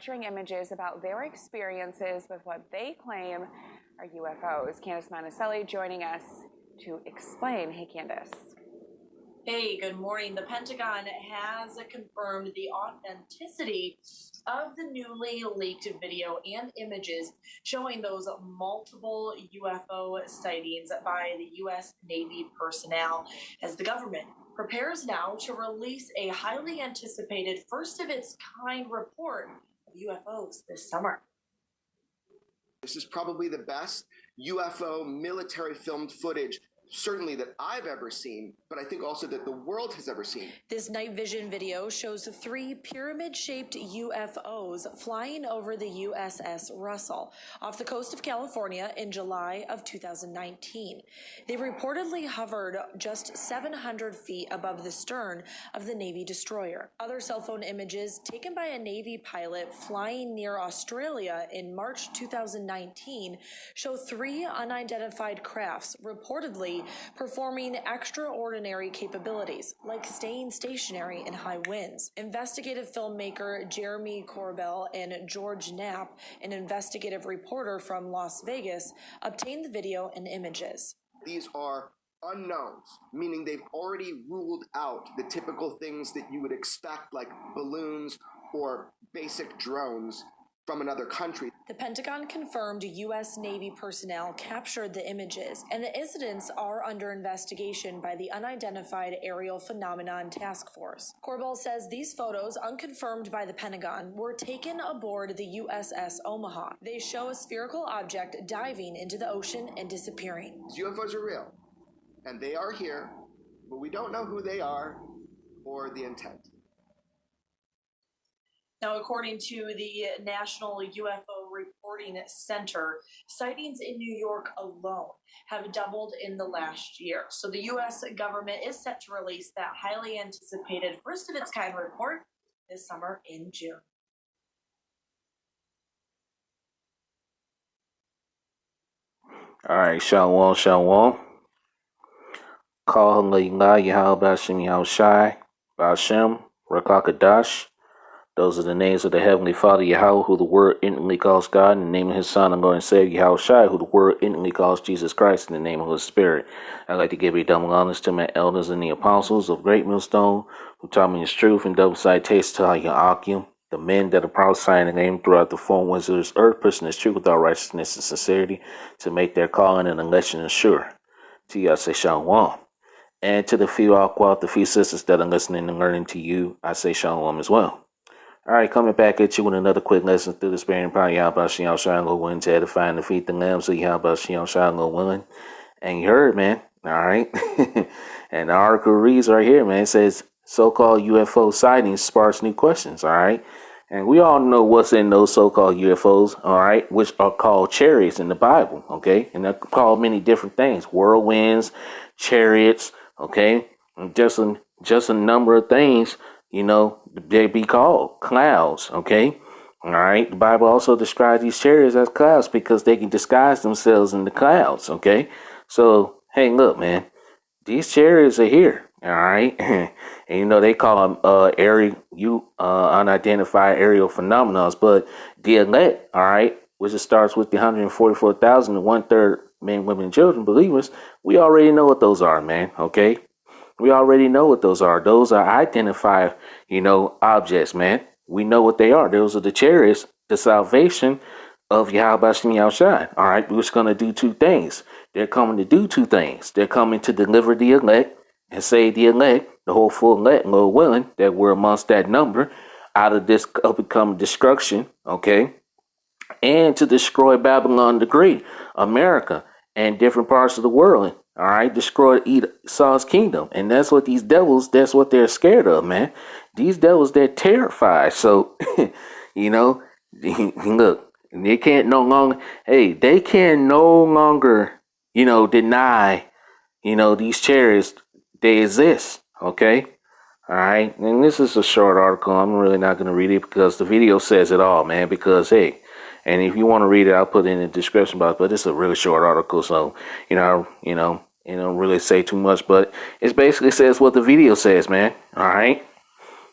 capturing images about their experiences with what they claim are UFOs. Candace Monticelli joining us to explain. Hey, Candace. Hey, good morning. The Pentagon has confirmed the authenticity of the newly leaked video and images showing those multiple UFO sightings by the U.S. Navy personnel as the government prepares now to release a highly anticipated first-of-its-kind report of UFOs this summer. This is probably the best UFO military filmed footage certainly that I've ever seen, but I think also that the world has ever seen. This night vision video shows 3 pyramid-shaped UFOs flying over the USS Russell off the coast of California in July of 2019. They reportedly hovered just 700 feet above the stern of the Navy destroyer. Other cell phone images taken by a Navy pilot flying near Australia in March 2019 show 3 unidentified crafts reportedly performing extraordinary capabilities, like staying stationary in high winds. Investigative filmmaker Jeremy Corbell and George Knapp, an investigative reporter from Las Vegas, obtained the video and images. These are unknowns, meaning they've already ruled out the typical things that you would expect, like balloons or basic drones from another country. The Pentagon confirmed U.S. Navy personnel captured the images, and the incidents are under investigation by the Unidentified Aerial Phenomenon Task Force. Corbell says these photos, unconfirmed by the Pentagon, were taken aboard the USS Omaha. They show a spherical object diving into the ocean and disappearing. UFOs are real, and they are here, but we don't know who they are or the intent. Now, according to the National UFO Reporting Center, sightings in New York alone have doubled in the last year. So the U.S. government is set to release that highly anticipated first-of-its-kind report this summer in June. All right, Shalom, Shalom. Call Halayla, Yahweh Bashem, Yahushai, Bashem, Rakakadash. Those are the names of the Heavenly Father, Yahweh, who the Word intimately calls God, in the name of His Son, and Lord and Savior, Yahushai, who the Word intimately calls Jesus Christ, in the name of His Spirit. I'd like to give a double honors to my elders and the apostles of Great Millstone, who taught me His truth, and double citation to Yahakim, the men that are prophesying the name throughout the four winds of this earth, pushing His truth without righteousness and sincerity, to make their calling and election sure. To you, I say Shalom. And to the few Aqua, the few sisters that are listening and learning to you, I say Shalom as well. All right, coming back at you with another quick lesson through the Spirit and power of Yahweh Shem Shai, Lord willing, to edify and defeat the lambs of Yahweh Shem Shai, Lord willing. And you heard, man. All right. And the article reads right here, man. It says, so-called UFO sightings sparks new questions. All right. And we all know what's in those so-called UFOs, all right, which are called chariots in the Bible, okay? And they're called many different things, whirlwinds, chariots, okay? And just a number of things. You know, they be called clouds, okay? All right. The Bible also describes these chariots as clouds because they can disguise themselves in the clouds, okay? So, hey, look, man, these chariots are here, all right? And, you know, they call them unidentified aerial phenomena, but the elect, all right, which it starts with the 144,000 and 1/3 men, women, and children, believers, we already know what those are, man, okay? We already know what those are. Those are identified, objects, man. We know what they are. Those are the chariots, the salvation of Yahweh Shem Yahushai. All right, we're just going to do 2 things. They're coming to do 2 things. They're coming to deliver the elect and save the elect, the whole full elect, Lord willing, that we're amongst that number, out of this upcoming destruction, okay? And to destroy Babylon the Great, America, and different parts of the world. All right, destroy Esau's kingdom. And that's what these devils, that's what they're scared of, man. These devils, they're terrified. So, look, they can no longer, deny, these chariots, they exist. Okay. All right. And this is a short article. I'm really not going to read it because the video says it all, man, because, hey, and if you want to read it, I'll put it in the description box. But it's a really short article, so it don't really say too much. But it basically says what the video says, man. All right.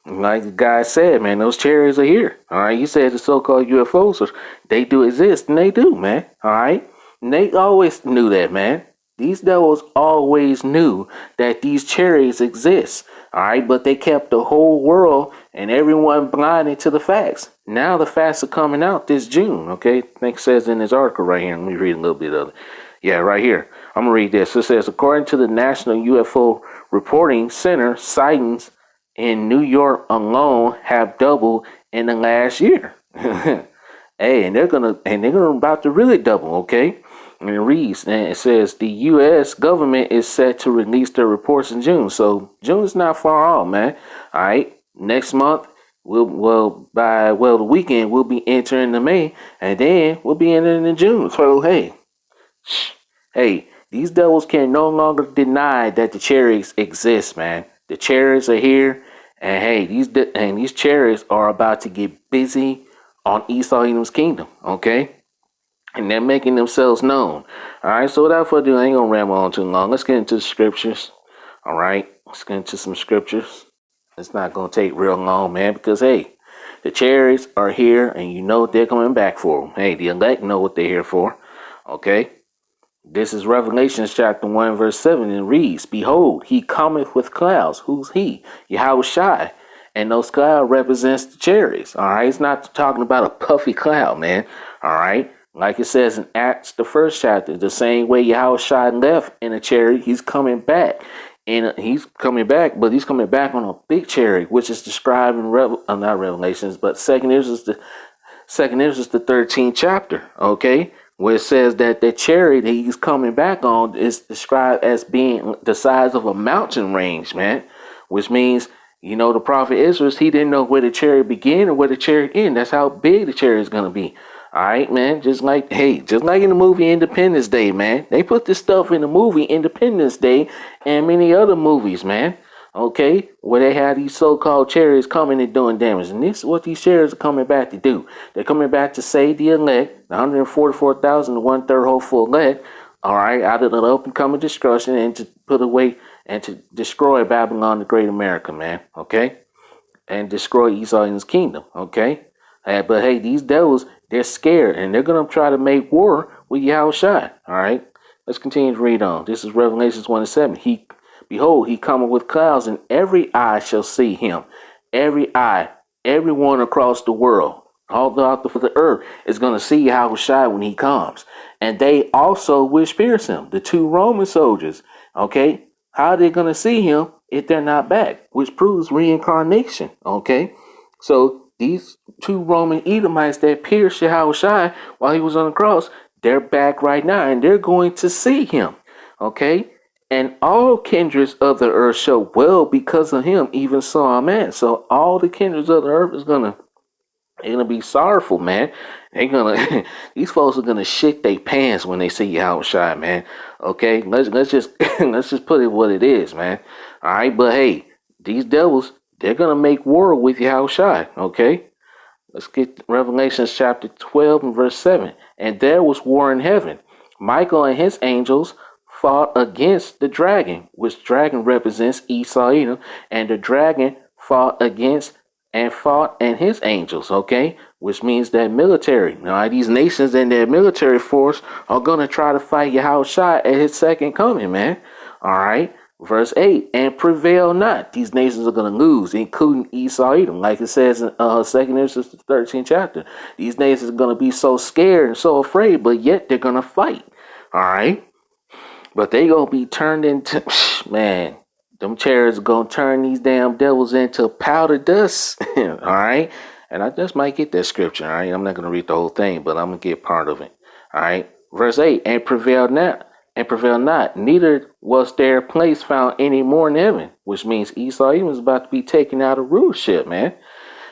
Like the guy said, man, those chariots are here. All right, you said the so-called UFOs, they do exist, and they do, man. All right, and they always knew that, man. These devils always knew that these chariots exist. All right, but they kept the whole world and everyone blinded to the facts. Now the facts are coming out this June. Okay, I think it says in this article right here. Let me read a little bit of it. Yeah, right here. I'm gonna read this. It says, according to the National UFO Reporting Center, sightings in New York alone have doubled in the last year. Hey, and they're about to really double, okay? And it reads, and it says the U.S. government is set to release their reports in June. So June is not far off, man. All right, next month the weekend we'll be entering the May, and then we'll be entering in June. So hey, these devils can no longer deny that the chariots exist, man. The chariots are here, and hey, these chariots are about to get busy on Esau Edom's kingdom, okay? And they're making themselves known. All right, so without further ado, I ain't gonna ramble on too long. Let's get into the scriptures. All right, let's get into some scriptures. It's not gonna take real long, man, because hey, the chariots are here, and you know what they're coming back for. Hey, the elect know what they're here for. Okay, this is Revelation chapter 1, verse 7, and it reads, "Behold, he cometh with clouds." Who's he? Yahushua. And those clouds represents the chariots. All right, it's not talking about a puffy cloud, man. All right. Like it says in Acts, the first chapter, the same way Yahushua left in a chariot, he's coming back. And he's coming back, but he's coming back on a big chariot, which is described in not Revelations, but Second Ezra, the 13th chapter, okay? Where it says that the chariot he's coming back on is described as being the size of a mountain range, man. Which means, you know, the prophet Israel, he didn't know where the chariot began or where the chariot ended. That's how big the chariot is going to be. All right, man. Just like in the movie Independence Day, man. They put this stuff in the movie Independence Day and many other movies, man. Okay, where they have these so-called chariots coming and doing damage. And this is what these chariots are coming back to do. They're coming back to save the elect, the 144,000, the 1/3 hopeful elect, all right, out of the open coming destruction, and to put away and to destroy Babylon, the great America, man. Okay, and destroy Esau and his kingdom. Okay, but hey, these devils, they're scared, and they're going to try to make war with Yahushua. All right, let's continue to read on. This is Revelations 1:7. Behold, he cometh with clouds, and every eye shall see him. Every eye, everyone across the world, all throughout the earth, is going to see Yahushua when he comes. And they also which pierce him, the 2 Roman soldiers. Okay, how are they going to see him if they're not back? Which proves reincarnation. Okay, so these 2 Roman Edomites that pierced Yahushua while he was on the cross, they're back right now, and they're going to see him. Okay, and all kindreds of the earth shall well because of him, even so, amen. So all the kindreds of the earth is gonna be sorrowful, man. They're gonna these folks are gonna shit their pants when they see Yahushua, man. Okay, let's just let's just put it what it is, man. All right, but hey, these devils, they're gonna make war with Yahushua. Okay, let's get Revelation chapter 12 and verse 7. And there was war in heaven. Michael and his angels fought against the dragon, which dragon represents Esau Edom, and the dragon fought and his angels, okay, which means that military. Now, these nations and their military force are going to try to fight Yahushua at his second coming, man. All right, verse 8, and prevail not. These nations are going to lose, including Esau Edom, like it says in 2 Ezra, the 13th chapter. These nations are going to be so scared and so afraid, but yet they're going to fight. All right. But they gonna be turned into, man, them chariots are gonna turn these damn devils into powder dust. All right. And I just might get that scripture. All right. I'm not gonna read the whole thing, but I'm gonna get part of it. All right. Verse 8, and prevail not, neither was their place found any more in heaven, which means Esau even was about to be taken out of rulership, man.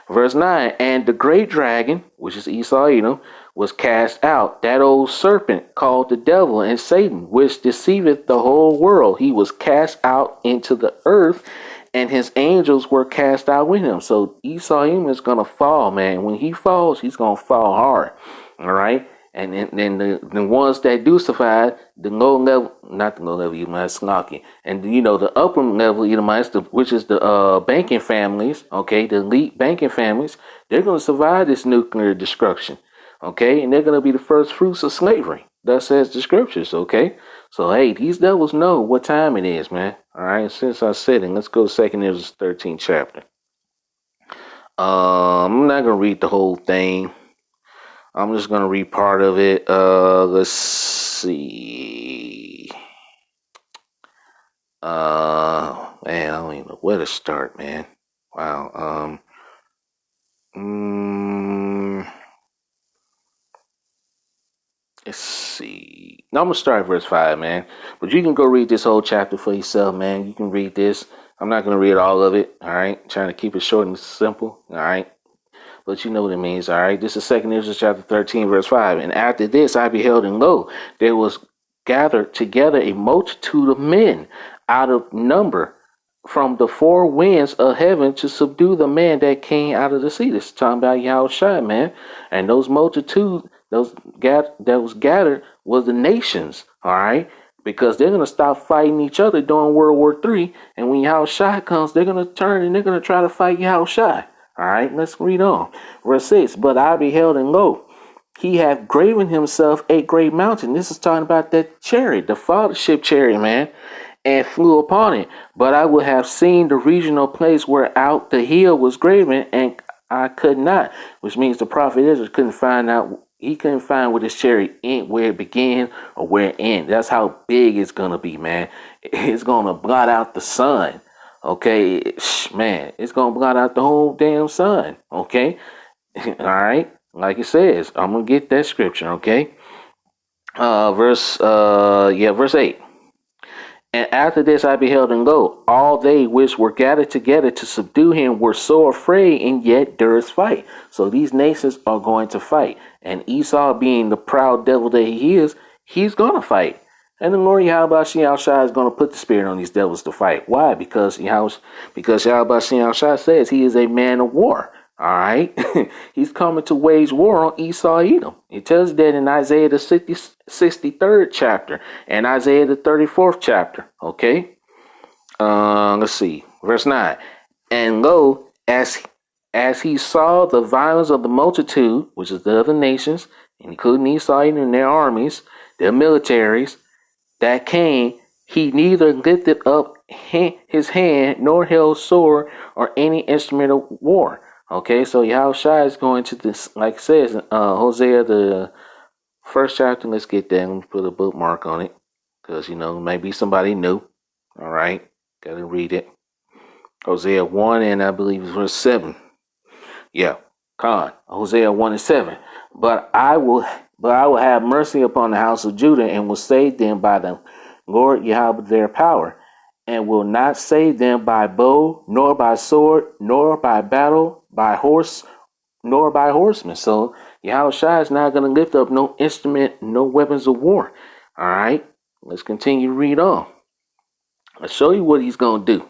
Verse 9, and the great dragon, which is Esau Edom, was cast out, that old serpent called the devil and Satan, which deceiveth the whole world. He was cast out into the earth, and his angels were cast out with him. So Esau Edom is going to fall, man. When he falls, he's going to fall hard. All right. And then the ones that do survive, the low level, not the low level Edomites, snarky, and the upper level Edomites, which is the banking families, okay, the elite banking families, they're going to survive this nuclear destruction, okay, and they're going to be the first fruits of slavery. That says the scriptures, okay. So hey, these devils know what time it is, man. All right, since I said it, let's go to 2 Ezra 13th chapter. I'm not gonna read the whole thing. I'm just gonna read part of it. Let's see. Man, I don't even know where to start, man. Wow. Let's see. No, I'm gonna start at verse 5, man. But you can go read this whole chapter for yourself, man. You can read this. I'm not gonna read all of it. All right, trying to keep it short and simple. All right. But you know what it means, all right? This is 2 Ezra chapter 13, verse 5. And after this I beheld, and lo, there was gathered together a multitude of men out of number from the four winds of heaven to subdue the man that came out of the sea. This is talking about Yahushua, man. And those multitude, that was gathered was the nations, all right? Because they're going to stop fighting each other during World War III. And when Yahushua comes, they're going to turn and they're going to try to fight Yahushua. All right, let's read on. Verse 6, but I beheld, and lo, he hath graven himself a great mountain. This is talking about that chariot, the fathership chariot, man, and flew upon it. But I would have seen the regional place where out the hill was graven, and I could not, which means the prophet Israel couldn't find out. He couldn't find where this chariot ended, where it began or where it ended. That's how big it's going to be, man. It's going to blot out the sun. Okay, man, it's going to blot out the whole damn sun, okay? All right, like it says, I'm going to get that scripture, okay? Verse 8. And after this I beheld, and lo, all they which were gathered together to subdue him were so afraid, and yet durst fight. So these nations are going to fight. And Esau, being the proud devil that he is, he's going to fight. And the Lord Yahweh Shai is going to put the spirit on these devils to fight. Why? Because Yahweh Shai says he is a man of war. All right, he's coming to wage war on Esau Edom. It tells that in Isaiah the 63rd chapter and Isaiah the 34th chapter. Okay, let's see, verse 9. And lo, as he saw the violence of the multitude, which is the other nations, including Esau Edom and their armies, their militaries that came, he neither lifted up his hand nor held sword or any instrument of war. Okay, so Yahushua is going to this, like it says in Hosea, the first chapter. Let's get that. Let me put a bookmark on it because, maybe somebody new. All right, got to read it. Hosea 1 and I believe it's verse 7. Yeah, Hosea 1 and 7. But I will have mercy upon the house of Judah and will save them by the Lord Yahweh their power, and will not save them by bow, nor by sword, nor by battle, by horse, nor by horsemen. So Yahushua is not going to lift up no instrument, no weapons of war. All right, let's continue to read on. I'll show you what he's going to do.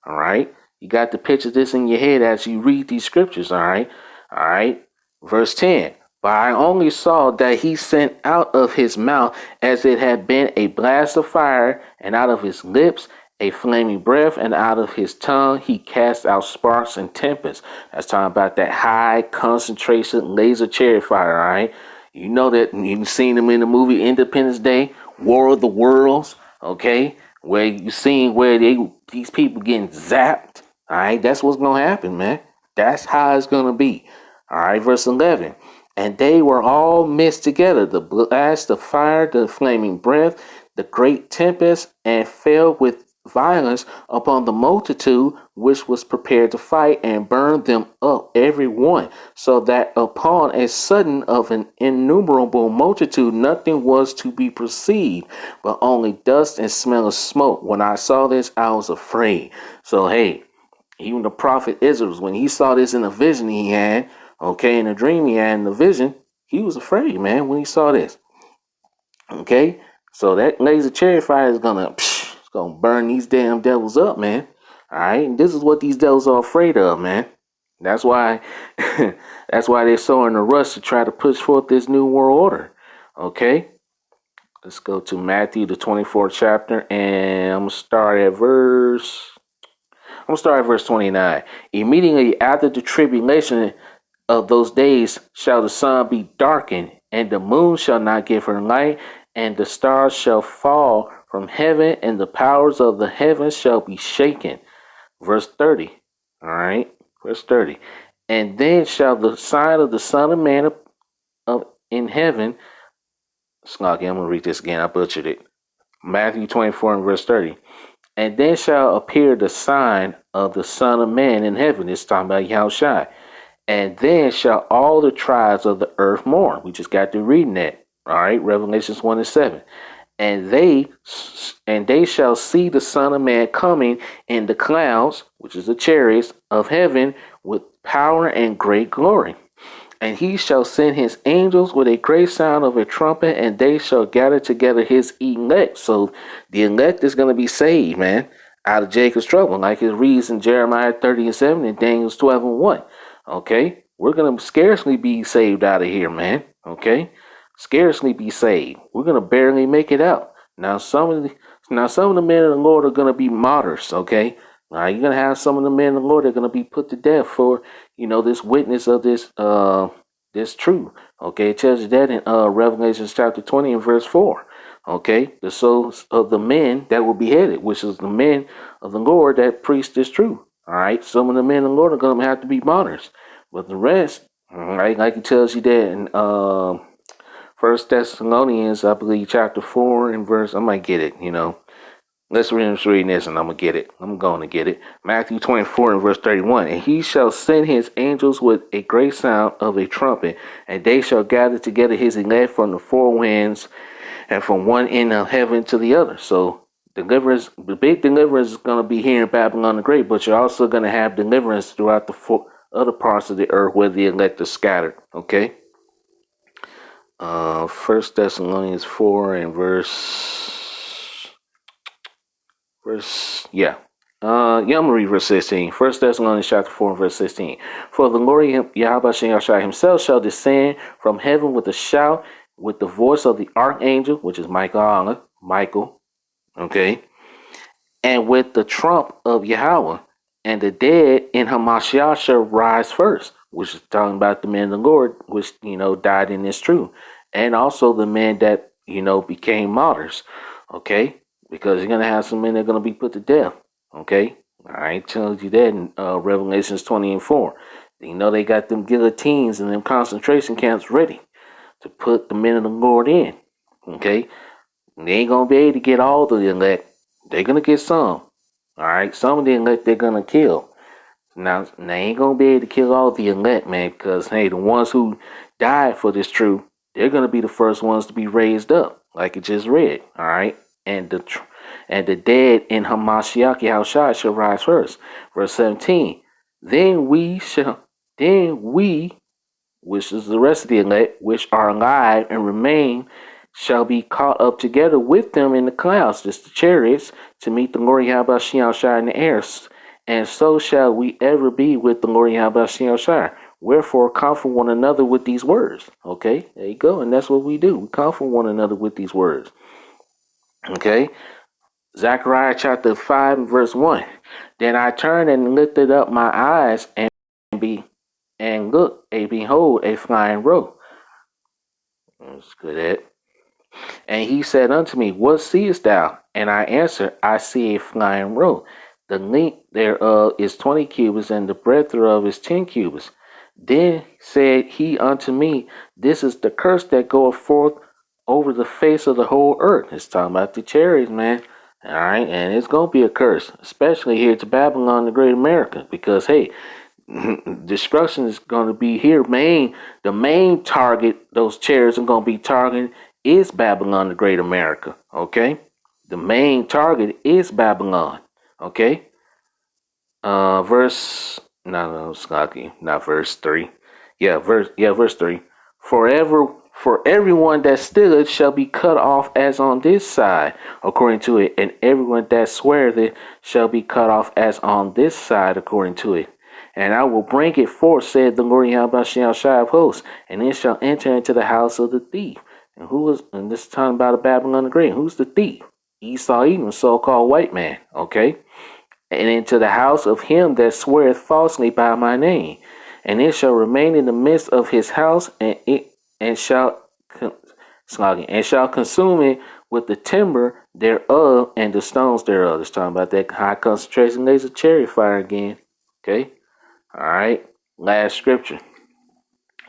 All right, you got to picture this in your head as you read these scriptures. All right, verse 10. But I only saw that he sent out of his mouth as it had been a blast of fire, and out of his lips a flaming breath, and out of his tongue he cast out sparks and tempests. That's talking about that high concentration laser chariot fire, all right? You know that you've seen them in the movie Independence Day, War of the Worlds, okay? Where you seen where these people getting zapped, all right? That's what's going to happen, man. That's how it's going to be. All right, verse 11. And they were all mixed together, the blast of fire, the flaming breath, the great tempest, and fell with violence upon the multitude which was prepared to fight, and burned them up every one, so that upon a sudden of an innumerable multitude nothing was to be perceived, but only dust and smell of smoke. When I saw this, I was afraid. So hey, even the prophet Israel, when he saw this in a vision he had, okay, in a dream he had, in the vision, he was afraid, man, when he saw this. Okay, so that laser chariot fire is gonna burn these damn devils up, man. All right, and this is what these devils are afraid of, man. That's why they're so in a rush to try to push forth this new world order. Okay, let's go to Matthew, the 24th chapter, and I'm gonna start at verse 29. Immediately after the tribulation of those days shall the sun be darkened, and the moon shall not give her light, and the stars shall fall from heaven, and the powers of the heavens shall be shaken. Verse 30. All right, verse 30. And then shall the sign of the Son of Man of in heaven. Slocky, I'm gonna read this again. I butchered it. Matthew 24 and verse 30. And then shall appear the sign of the Son of Man in heaven. It's talking about Yahushua. And then shall all the tribes of the earth mourn. We just got to reading that. All right, Revelations 1 and 7. And they shall see the Son of Man coming in the clouds, which is the chariots of heaven, with power and great glory. And he shall send his angels with a great sound of a trumpet, and they shall gather together his elect. So the elect is going to be saved, man, out of Jacob's trouble, like it reads in Jeremiah 30 and 7 and Daniel 12 and 1. Okay, we're going to scarcely be saved out of here, man. Okay, scarcely be saved. We're going to barely make it out. Now some of the men of the Lord are going to be martyrs. Okay, now you're going to have some of the men of the Lord that are going to be put to death for, this witness of this truth. Okay, it tells you that in Revelation chapter 20 and verse 4. Okay, the souls of the men that were beheaded, which is the men of the Lord that preached this truth. All right, some of the men of the Lord are going to have to be martyrs, but the rest, all right, like it tells you that in First Thessalonians, I believe, chapter 4 and verse. I might get it. Let's read this, and I'm gonna get it. I'm going to get it. Matthew 24 and verse 31. And he shall send his angels with a great sound of a trumpet, and they shall gather together his elect from the four winds, and from one end of heaven to the other. So deliverance, the big deliverance is going to be here in Babylon the Great, but you're also going to have deliverance throughout the four other parts of the earth where the elect are scattered. Okay. First Thessalonians 4 and I'm gonna read verse 16. First Thessalonians chapter 4 and verse 16. For the Lord Yahweh himself shall descend from heaven with a shout, with the voice of the archangel, which is Michael, okay, and with the trump of Yahweh, and the dead in Hamashiach shall rise first, which is talking about the men of the Lord, which died in this truth, and also the men that became martyrs, okay, because you're gonna have some men that are gonna be put to death, okay. I ain't telling you that in Revelations 20 and 4. They got them guillotines and them concentration camps ready to put the men of the Lord in, okay. They ain't gonna be able to get all the elect. They're gonna get some. All right, some of the elect they're gonna kill. Now they ain't gonna be able to kill all the elect, man, because hey, the ones who died for this truth, they're gonna be the first ones to be raised up, like it just read. All right, and the dead in Hamashiach Yahushua shall rise first. Verse 17. Then we, which is the rest of the elect, which are alive and remain, shall be caught up together with them in the clouds, just the chariots, to meet the Lord Yahweh Shai in the air. And so shall we ever be with the Lord Yahweh Shai. Wherefore, comfort one another with these words. Okay, there you go. And that's what we do. We comfort one another with these words. Okay, Zechariah chapter 5 and verse 1. Then I turned and lifted up my eyes and looked, and behold, a flying roe. That's good at. And he said unto me, what seest thou? And I answered, I see a flying roe. The length thereof is 20 cubits, and the breadth thereof is 10 cubits. Then said he unto me, this is the curse that goeth forth over the face of the whole earth. It's talking about the chariots, man. All right, and it's going to be a curse, especially here to Babylon, the Great America, because, hey, destruction is going to be here. The main target those chariots are going to be targeting is Babylon, the Great America. Okay, the main target is Babylon. Okay, verse 3. Verse 3. For everyone that stood shall be cut off as on this side, according to it, and everyone that sweareth it shall be cut off as on this side, according to it. And I will bring it forth, said the Lord Yahweh Shai of hosts, and it shall enter into the house of the thief. And this time about a Babylon the Great. Who's the thief? Esau Edom, so-called white man. Okay. And into the house of him that sweareth falsely by my name, and it shall remain in the midst of his house, and shall consume it with the timber thereof and the stones thereof. It's talking about that high concentration laser chariot fire again. Okay. All right. Last scripture.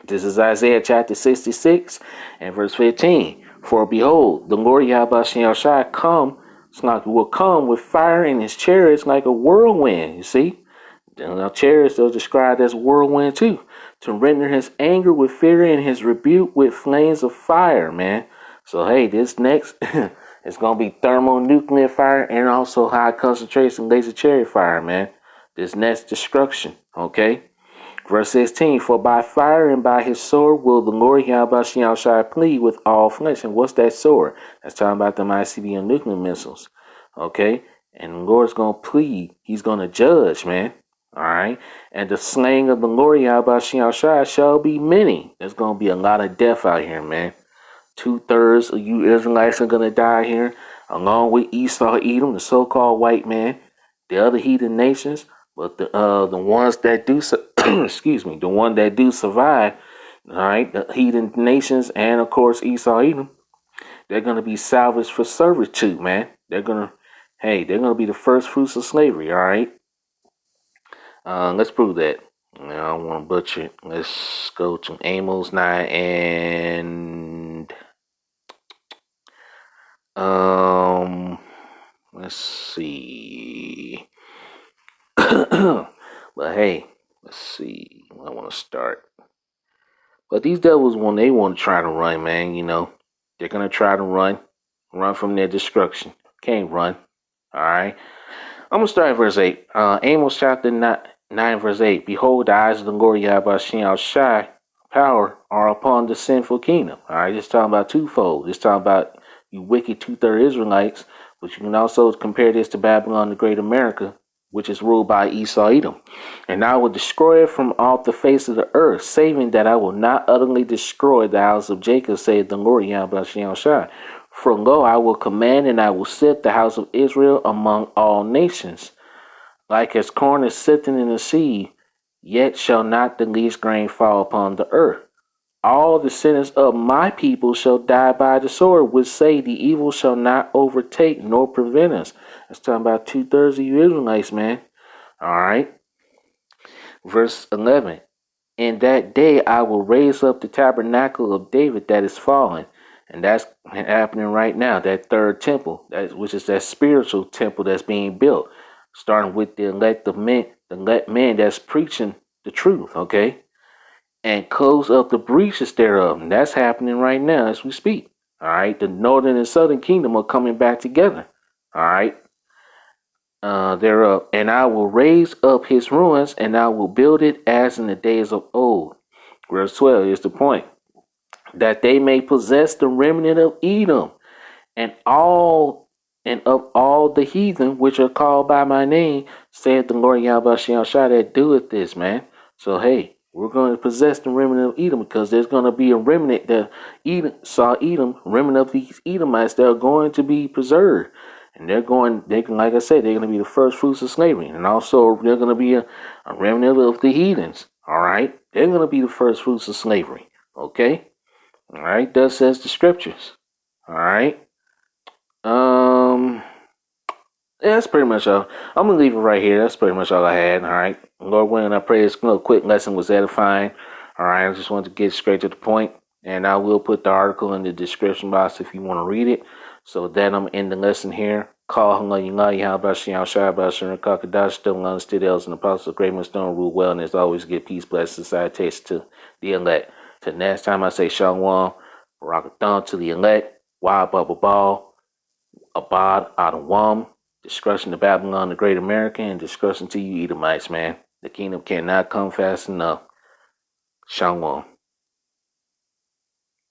This is Isaiah chapter 66 and verse 15. For behold, the Lord Yahweh shall come, will come with fire in his chariots like a whirlwind. You see? Now, chariots are described as whirlwind too. To render his anger with fury and his rebuke with flames of fire, man. So hey, this next is gonna be thermonuclear fire and also high concentration laser chariot fire, man. This next destruction, okay? Verse 16, for by fire and by his sword will the Lord Yahweh shall plead with all flesh. And what's that sword? That's talking about the ICBM nuclear missiles. Okay? And the Lord's going to plead. He's going to judge, man. All right? And the slaying of the Lord Yahweh shall be many. There's going to be a lot of death out here, man. 2/3 of you Israelites are going to die here, along with Esau Edom, the so-called white man, the other heathen nations. But the ones that do, excuse me, the one that do survive, all right, the heathen nations and of course Esau Edom, they're gonna be salvaged for servitude, man. They're gonna be the first fruits of slavery, all right. Let's prove that. I don't want to butcher it. Let's go to Amos 9 and let's see. But hey, let's see. I want to start. But these devils, when they want to try to run, man, they're gonna try to run from their destruction. Can't run. All right. I'm gonna start at verse 8. Amos chapter 9 verse 8. Behold, the eyes of the Lord Yahweh Shai power are upon the sinful kingdom. All right. It's talking about twofold. It's talking about you wicked 2/3 Israelites, but you can also compare this to Babylon the Great America, which is ruled by Esau Edom. And I will destroy it from off the face of the earth, saving that I will not utterly destroy the house of Jacob, saith the Lord Yahweh Shai. For lo, I will command and I will sift the house of Israel among all nations. Like as corn is sifted in the sea, yet shall not the least grain fall upon the earth. All the sinners of my people shall die by the sword, which say the evil shall not overtake nor prevent us. That's talking about 2/3 of you Israelites, man. All right. Verse 11. In that day I will raise up the tabernacle of David that is fallen. And that's happening right now. That third temple, which is that spiritual temple that's being built. Starting with the elect men that's preaching the truth, okay? And close up the breaches thereof. And that's happening right now as we speak. All right. The northern and southern kingdom are coming back together. All right. Thereof. And I will raise up his ruins and I will build it as in the days of old. Verse 12 is the point. That they may possess the remnant of Edom and of all the heathen which are called by my name, saith the Lord Yahweh Shai that doeth this, man. So hey, we're going to possess the remnant of Edom because there's going to be a remnant that remnant of these Edomites that are going to be preserved. And like I said, they're going to be the first fruits of slavery. And also they're going to be a remnant of the heathens. All right. They're going to be the first fruits of slavery. Okay. All right. Thus says the scriptures. All right. Yeah, that's pretty much all. I'm gonna leave it right here. That's pretty much all I had. All right, Lord willing, I pray this little quick lesson was edifying. All right, I just wanted to get straight to the point, and I will put the article in the description box if you want to read it. So with that, I'm in the lesson here. Call how about Shy about Sharon Kakadash, still understood elders and apostles, great men don't rule well, and as always get peace, blessings, citation to the elect. Till next time I say Shalom, Barakathon to the elect, Wild Bubble Ball, Abad Adawam. Destruction to Babylon, the Great America, and destruction to you Edomites, man. The kingdom cannot come fast enough. Shalom.